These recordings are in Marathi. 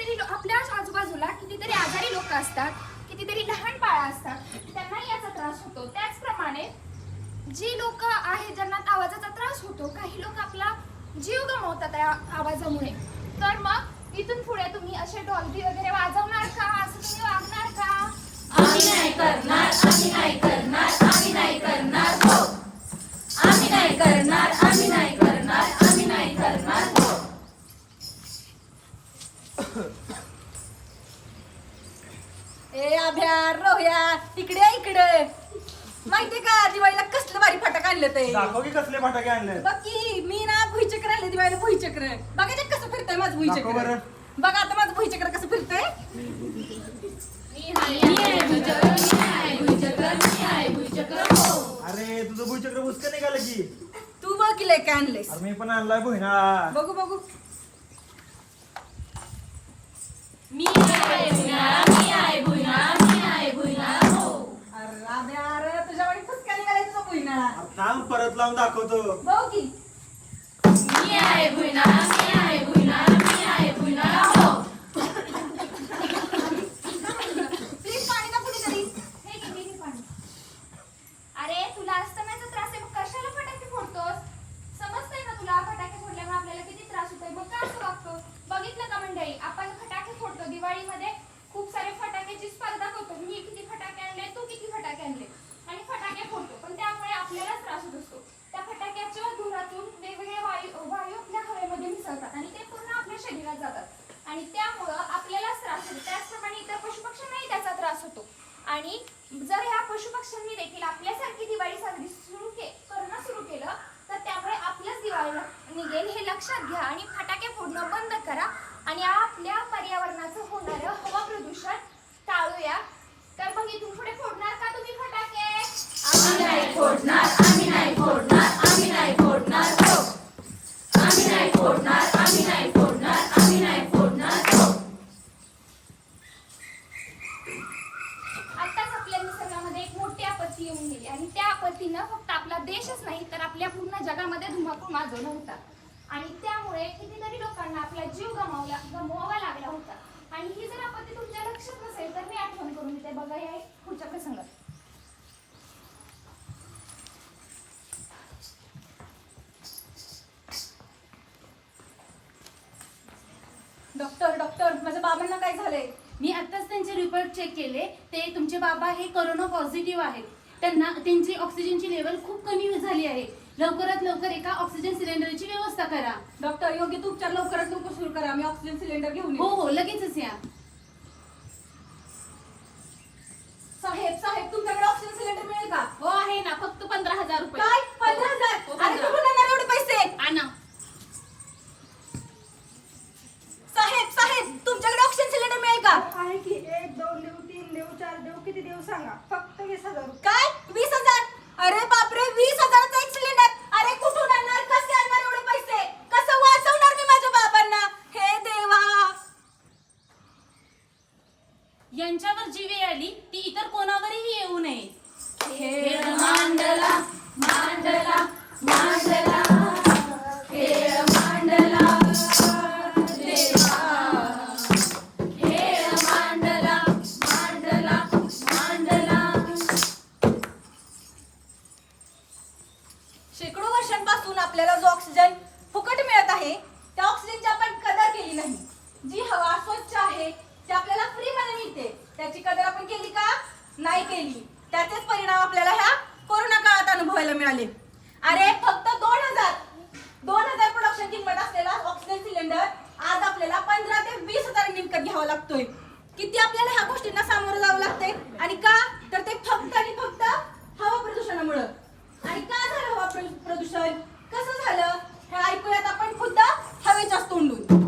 कितीतरी आपल्या आजूबाजूला कितीतरी आजारी लोक असतात, कितीतरी लहान बाळं असतात, त्यांनाही याचा त्रास होतो. त्याचप्रमाणे जी लोक आहेत ज्यांना आवाजाचा त्रास होतो, काही लोक आपला जीव गमावतात या आवाजामुळे. तर मग इथून पुढे तुम्ही असे डॉल्बी वगैरे वाजवणार का? असं तुम्ही वागणार का? आम्ही नाही करणार, आम्ही नाही करणार, आम्ही नाही करणार हो. आम्ही नाही करणार, आम्ही नाही करणार, आम्ही नाही करणार हो. ए अभ्या रोह्या इकडे इकडे. माहितीये का दिवाळीला कसलं भारी फटाका आणलं ते? दाखव की कसले फटाके आणले. बघ की मी ना भुईचक्र आणले दिवाळीला. भुईचक्र बघायचं कसं फिरतंय माझं दाखव भुईचक्र. बरं. बघा आता माझं भुईचक्र कसं फिरतंय. अरे तुझं भुईचक्र बुसकं निघालं की. तू बघ की लय काय आणलेस. अरे मी पण आणलाय भुईनाळा. बघू बघू. मी आहे भुईनाळा, मी आहे भुईनाळा, मी आहे भुईनाळा हो. अरे अभ्या अरे तुझ्या वाणी फुसका निघालाय तुझा भुईनाळा. अरे थांब परत लावून दाखवतो. बघू की. मी आहे भुईनाळा, मी आहे भुईनाळा, मी आहे भुईनाळा हो. प्लीज पाणी ना कुणीतरी. हे घे, घे पाणी. अरे तुला अस्थमाचा त्रास आहे, मग कशाला फटाके फोडतोस? समजतंय ना तुला फटाके फोडल्यामुळे आपल्याला किती त्रास होतोय? मग का असं वागतो? बघितलं का मंडळी, आपण फटाके फोडतो दिवाळीमध्ये, खूप सारे फटाक्याची स्पर्धा करतो. मी किती फटाके आणले, तू किती फटाके आणले, आणि फटाके फोडतो. पण त्यामुळे आपल्याला त्रास होत असतो. त्या फटाक्याच्या धुरातून वेगवेगळे वायू आपल्या हवेमध्ये मिसळतात आणि ते पूर्ण आपल्या शरीरात जातात आणि त्यामुळं आपल्यालाच त्रास होतो. त्याचप्रमाणे इतर पशुपक्ष्यांनाही त्याचा त्रास होतो. आणि जर ह्या पशुपक्ष्यांनी देखील आपल्यासारखी दिवाळी साजरी करणं सुरू केलं तर त्यामुळे आपल्याच दिवाळीला निघेल हे लक्षात घ्या आणि फटाके फोडणं बंद करा आणि आपल्या पर्यावरणाचं होणारं हवा प्रदूषण टाळूया. तर मग इथून पुढे फोडणार का तुम्ही फटाके? आम्ही नाही फोडणार, आम्ही नाही फोडणार, आम्ही नाही फोडणार हो. आम्ही नाही फोडणार, आम्ही नाही फोडणार, आम्ही नाही फोडणार हो. आताच आपल्या निसर्गामध्ये एक मोठी आपत्ती येऊन गेली आणि त्या आपत्तीनं फक्त आपला देशच नाही तर आपल्या पूर्ण जगामध्ये धुमाकूळ माजवला होता आणि त्यामुळे कितीतरी लोकांना आपला जीव गमवावा लागला होता. आणि ही जर आपत्ती तुमच्या लक्षात नसेल तर मी आठवण करून देते. बघा या पुढच्या प्रसंगात. डॉक्टर डॉक्टर माझ्या बाबांना काय झालंय? मी आत्ताच त्यांचे रिपोर्ट चेक केले. ते तुमचे बाबा हे कोरोना पॉझिटिव्ह आहेत. त्यांची ऑक्सिजनची लेवल खूप कमी झाली आहे. लवकरात लवकर एका ऑक्सिजन सिलेंडरची व्यवस्था करा. डॉक्टर योग्य तो उपचार लवकरात लवकर सुरू करा. मी ऑक्सिजन सिलेंडर घेऊन हो येतो. हो लगेचच या. साहेब साहेब तुमच्याकडे ऑक्सिजन सिलेंडर मिळेल का? हो आहे ना, फक्त 15,000 रुपये. काय 15,000? हो, अरे 15,000. कुठून आणणार एवढे पैसे? आणा. साहेब साहेब तुमच्याकडे ऑक्सिजन सिलेंडर मिळेल का? आहे की 1 2 देऊ 3 देऊ 4 देऊ किती देऊ सांगा. फक्त 20,000 रुपये. काय 20,000? अरे बापरे 20,000चा एक सिलेंडर. अरे कुठून आणणार? कसे आणणार एवढे पैसे? कसं वाचवणार मी माझ्या बाबांना? हे देवा. यांच्यावर जी वेळ आली ती इतर कोणावरही येऊ नये. खेळ मांडला, मांडला, मांडला. खेळ मांडला देवा. खेळ मांडला, मांडला, मांडला. शेकडो वर्षांपासून आपल्याला जो ऑक्सिजन फुकट मिळत आहे त्या ऑक्सिजनची आपण कदर केली नाही. जी हवा स्वच्छ आहे ती आपल्याला फ्री मध्ये मिळते त्याची कदर आपण केली का? नाही केली. त्याचेच परिणाम आपल्याला ह्या कोरोना काळात अनुभवायला मिळाले. अरे फक्त 2,000 प्रोडक्शन किंमत असलेला ऑक्सिजन सिलेंडर आज आपल्याला 15 ते 20,000 विकत घ्यावा लागतोय. किती आपल्याला ह्या गोष्टींना सामोरं जावं लागतंय आणि का? तर ते फक्त आणि फक्त हवा प्रदूषणामुळे. आणि का झालं हवा प्रदूषण? कसं झालं हे ऐकूयात आपण खुद्द हवेच्याच तोंडून.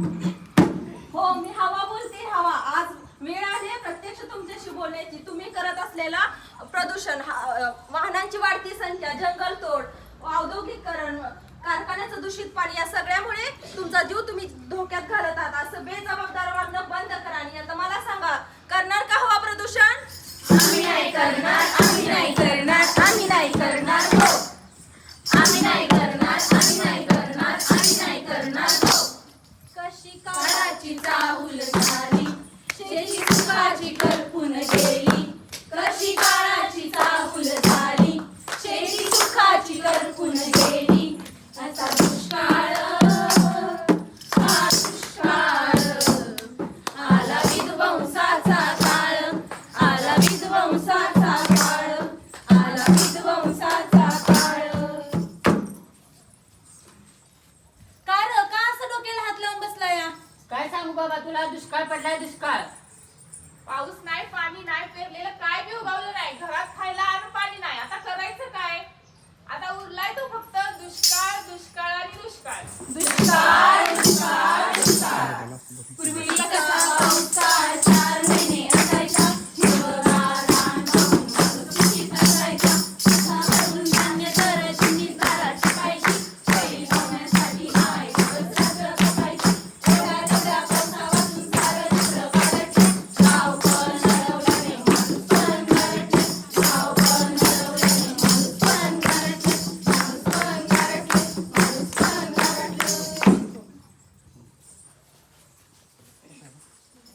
हो मी हवा बोलते. हवा आज वेळ आहे प्रत्यक्ष तुमच्याशी बोलण्याची. तुम्ही करत असलेला प्रदूषण, वाहनांची वाढती संख्या, जंगलतोड, औद्योगिकरण, कारखान्याचं दूषित पाणी, या सगळ्यामुळे तुमचा जीव तुम्ही धोक्यात घालत आहात. असं बेजबाबदार वागणं बंद करा. आणि आता मला सांगा, करणार का हवा प्रदूषण? आम्ही नाही करणार, आम्ही नाही करणार, आम्ही नाही करणार हो. आम्ही नाही करणार, आम्ही नाही करणार, आम्ही नाही करणार हो. कशी काळाची चाहूल झाली. सांगू बाबा तुला, दुष्काळ पडलाय दुष्काळ. पाऊस नाही, पाणी नाही, पेरलेलं काय बी उगवलं नाही, घरात खायला आणि पाणी नाही. आता करायचं काय? आता उरलाय तो फक्त दुष्काळ, दुष्काळ आणि दुष्काळ. दुष्काळ दुष्काळ दुष्काळ. पूर्वी कसा पावसाळा 4 महिने असायचा, हिरवगार रान पाहून माणूस खुशीत असायचा. हातावरून धान्य तर चिंधीत दारात टाकायची, कैरी खाण्यासाठी आई दिवस रात्र बसायची. एवढ्या तेवढ्या पावसावाचून सारं चित्र काढायचे, गाव पण हरवल्याने माणूस पण गारठले. गाव पण हरवल्याने माणूस पण गारठले. माणूस पण गारठले. माणूस पण गारठले.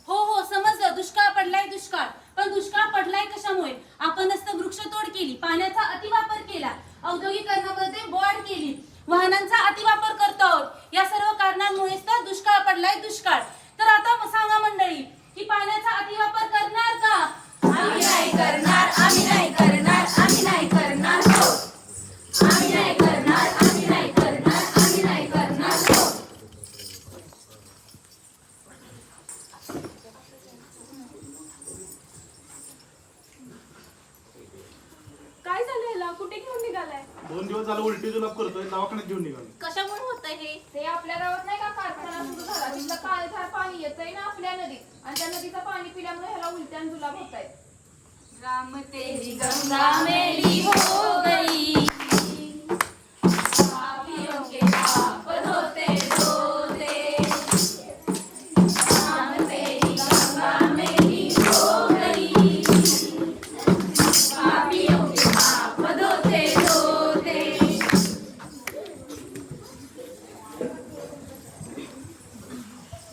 हो हो समजलं, दुष्काळ पडलाय दुष्काळ. पण दुष्काळ पडलाय कशामुळे? आपणच तर वृक्षतोड केली, पाण्याचा अतिवापर केला, औद्योगिकरणामध्ये वाढ केली, वाहनांचा अतिवापर करतो आहोत. या सर्व कारणांमुळेच तर दुष्काळ पडलाय दुष्काळ. तर आता सांगा मंडळी, की पाण्याचा अतिवापर करणार का? आम्ही नाही करणार, आम्ही नाही करणार, आम्ही नाही करणार हो. आम्ही नाही करणार, आम्ही नाही करणार, आम्ही नाही करणार हो. काय झालं ह्याला? कुठे घेऊन निघालाय? 2 दिवस झालं उलटी जुलाब करतोय, दवाखान्यात घेऊन निघालो. कशामुळे होत हे? ते आपल्या गावात नाही का कारखाना सुरू झाला, तिथलं काळझार पाणी येतंय ना आपल्या नदीत, आणि त्या नदीचं पाणी पिल्यामुळे ह्याला उलट्या आणि जुलाब होत आहेत. राम तेरी गंगा मैली हो गई, पापियों के पाप धोते धोते. राम तेरी गंगा मैली हो गई, पापियों के पाप धोते धोते.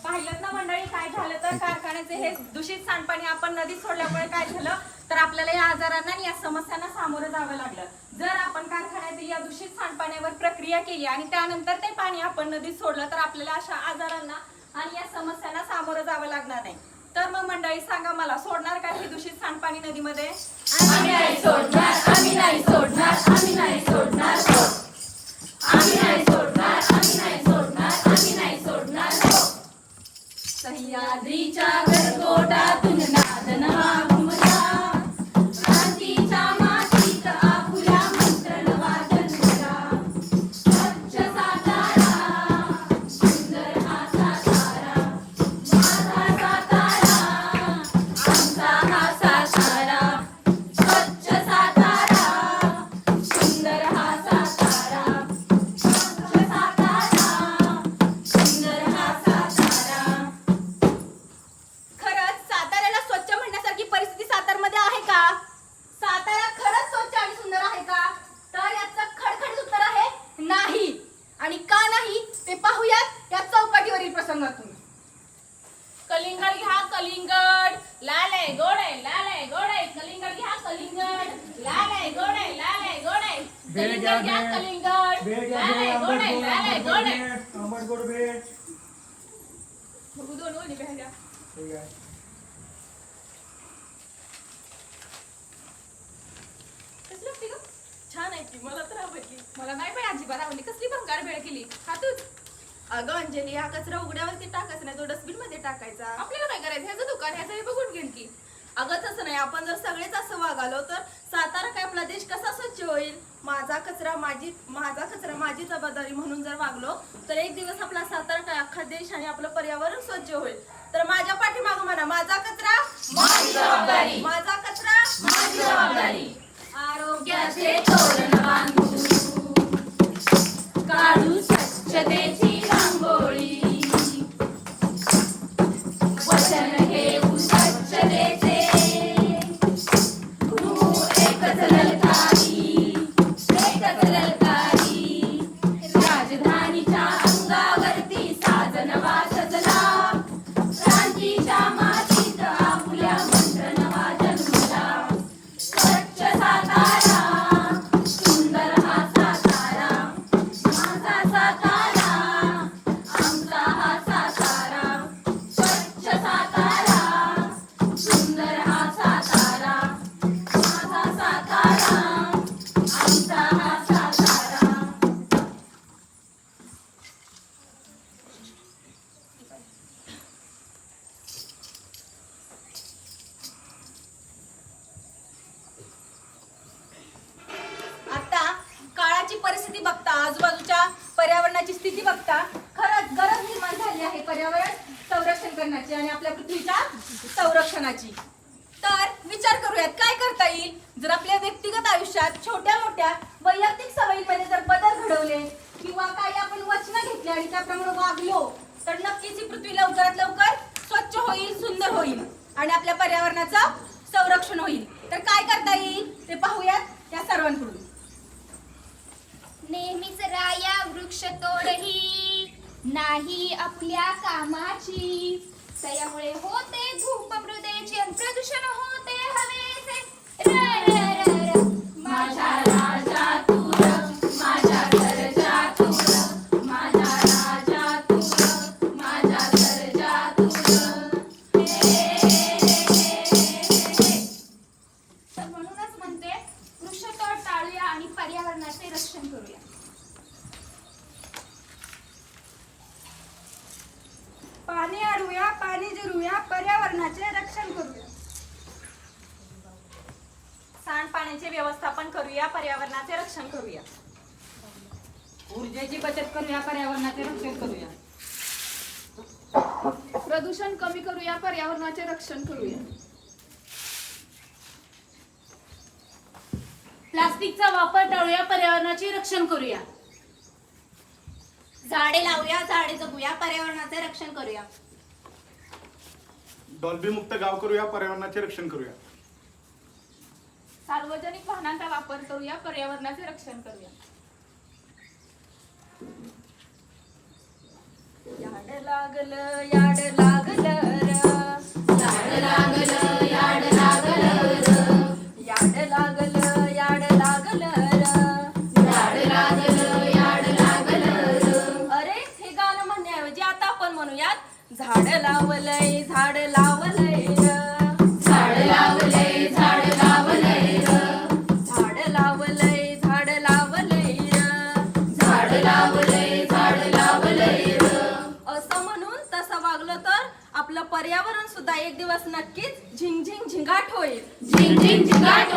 पाहिलं ना मंडळी, काय झालं तर कारखान्याचे हे दूषित सांडपाणी आपण नदीत सोडल्यामुळे काय झालं तर आपल्याला या आजारांना आणि या समस्यांना सामोरं जावं लागलं. जर आपण कारखान्यातील या दूषित सांडपाण्यावर प्रक्रिया केली आणि त्यानंतर ते पाणी आपण नदीत सोडलं तर आपल्याला अशा आजारांना आणि या समस्यांना सामोरं जावं लागणार नाही. तर मग मंडळी सांगा मला, सोडणार का हे दूषित सांडपाणी नदीमध्ये? आम्ही नाही सोडणार, आम्ही नाही सोडणार, आम्ही नाही सोडणार हो. आम्ही नाही सोडणार, आम्ही नाही सोडणार, आम्ही नाही सोडणार हो. सह्याद्रीच्या गरगोटातून नाद नवा घुमला, क्रांतीच्या मातीत आपुल्या मंत्र नवा जन्मला. स्वच्छ सातारा, सुंदर हा सातारा, माझा सातारा, आमचा हा सातारा. स्वच्छ सातारा, सुंदर हा सातारा, स्वच्छ सातारा, सुंदर हा सातारा. खरंच साताऱ्याला स्वच्छ म्हणण्यासारखी परिस्थिती सातारमध्ये आहे का? सातारा खरंच स्वच्छ आणि सुंदर आहे का? तर याचं खडखडीत उत्तर आहे नाही. आणि का नाही ते पाहूयात या चौकटीवरील प्रसंगातून. कलिंगड घ्या कलिंगड, लाल आहे गोड आहे, लाल आहे गोड आहे. कलिंगड घ्या कलिंगड, लाल आहे गोड आहे, लाल आहे गोड आहे. भेळ घ्या, कलिंगड घ्या भेळ. कलिंगड, भेळ घ्या, लाल भेळ, आहे गोड आहे, आंबट लाल आहे गोड, गोड आहे. भेळ, आंबट गोड भेळ. बघू दोन ओळी भेळ द्या. ठीक आहे. कसली लागते गं? छान आहे ती, मला तर आवडली. मला नाही पण अजिबात आवडली. कसली भंगार भेळ केली, खा तूच. अगं अंजली, हा कचरा उघड्यावरती टाकायचा नाही, तो डस्टबिन मध्ये टाकायचा. आपल्याला काय करायचं? ह्याचं दुकान, ह्याचं हे बघून घेईन की. अगं तसं नाही, आपण जर सगळेच असं वागालो तर सातारा काय आपला देश कसा स्वच्छ होईल? माझा कचरा माझी जबाबदारी म्हणून जर वागलो तर एक दिवस आपला सातारा काय अख्खा देश आणि आपलं पर्यावरण स्वच्छ होईल. तर माझ्या पाठीमागं म्हणा, माझा कचरा माझी जबाबदारी, माझा कचरा माझी जबाबदारी. आरोग्याचे तोरण बांधू, काढू स्वच्छतेची रांगोळी, वचन घेऊ स्वच्छतेचे. तू एकच ललकारी, एकच ललकारी. राजधानीच्या अंगावरती साजनवा सजला, क्रांतीच्या मातीत आपुल्या मंत्र नवा जन्मला. स्वच्छ सातारा, सुंदर हा सातारा, माझा सातारा, आमचा हा सातारा. स्वच्छ सातारा, आजूबाजूच्या पर्यावरणाची स्थिती बघता खरंच गरज निर्माण झाली आहे पर्यावरण संरक्षण करण्याची आणि आपल्या पृथ्वीच्या संरक्षणाची. तर विचार करूयात काय करता येईल. जर आपल्या व्यक्तिगत आयुष्यात छोट्या मोठ्या वैयक्तिक सवयींमध्ये जर बदल घडवले किंवा काही आपण वचनं घेतली आणि त्याप्रमाणे वागलो तर नक्कीच ही पृथ्वी लवकरात लवकर स्वच्छ होईल, सुंदर होईल आणि आपल्या पर्यावरणाचं संरक्षण होईल. तर काय करता येईल ते पाहूयात या सर्वांकडून. नेहमीच राया वृक्ष तोडही नाही आपल्या कामाची, त्यामुळे होते धूप मृदेचे आणि प्रदूषण होते हवेचे. र, र, र, र. माझ्या राजा तूर, माझ्या सर्जा तूर, माझ्या राजा तूर, माझ्या सर्जा तूर. तर म्हणूनच म्हणते वृक्षतोड टाळूया आणि पर्यावरणाचे रक्षण करूया. पाणी अडवूया, पाणी जिरवूया, पर्यावरणाचे रक्षण करूया. सांडपाण्याचे व्यवस्थापन करूया, पर्यावरणाचे रक्षण करूया. ऊर्जेची बचत करूया, पर्यावरणाचे रक्षण करूया. प्रदूषण कमी करूया, पर्यावरणाचे रक्षण करूया. प्लास्टिकचा वापर टाळूया, पर्यावरणाचे रक्षण करूया. झाडे लावूया, झाडे जगूया, पर्यावरणाचे रक्षण करूया. डॉल्बी मुक्त गाव करूया, पर्यावरणाचे रक्षण करूया. सार्वजनिक वाहनांचा वापर करूया, पर्यावरणाचे रक्षण करूया. याड लागलं, याड लागलं र. याड लागलं, याड लागलं र. याड लागलं, याड लागलं र. याड लागलं, याड लागलं र. अरे हे गाणं म्हणण्याऐवजी आता आपण म्हणूयात झाड लावलंय, झाड लावलंय र. झाड लावलंय, झाड लावलंय र. झाड लावलंय, झाड लावलंय र. झाड लावलंय, झाड लावलंय र. असं म्हणून तसं वागलं तर आपलं पर्यावरण सुद्धा एक दिवस नक्कीच झिंग झिंग झिंगाट होईल. झिंग झिंग झिंगाट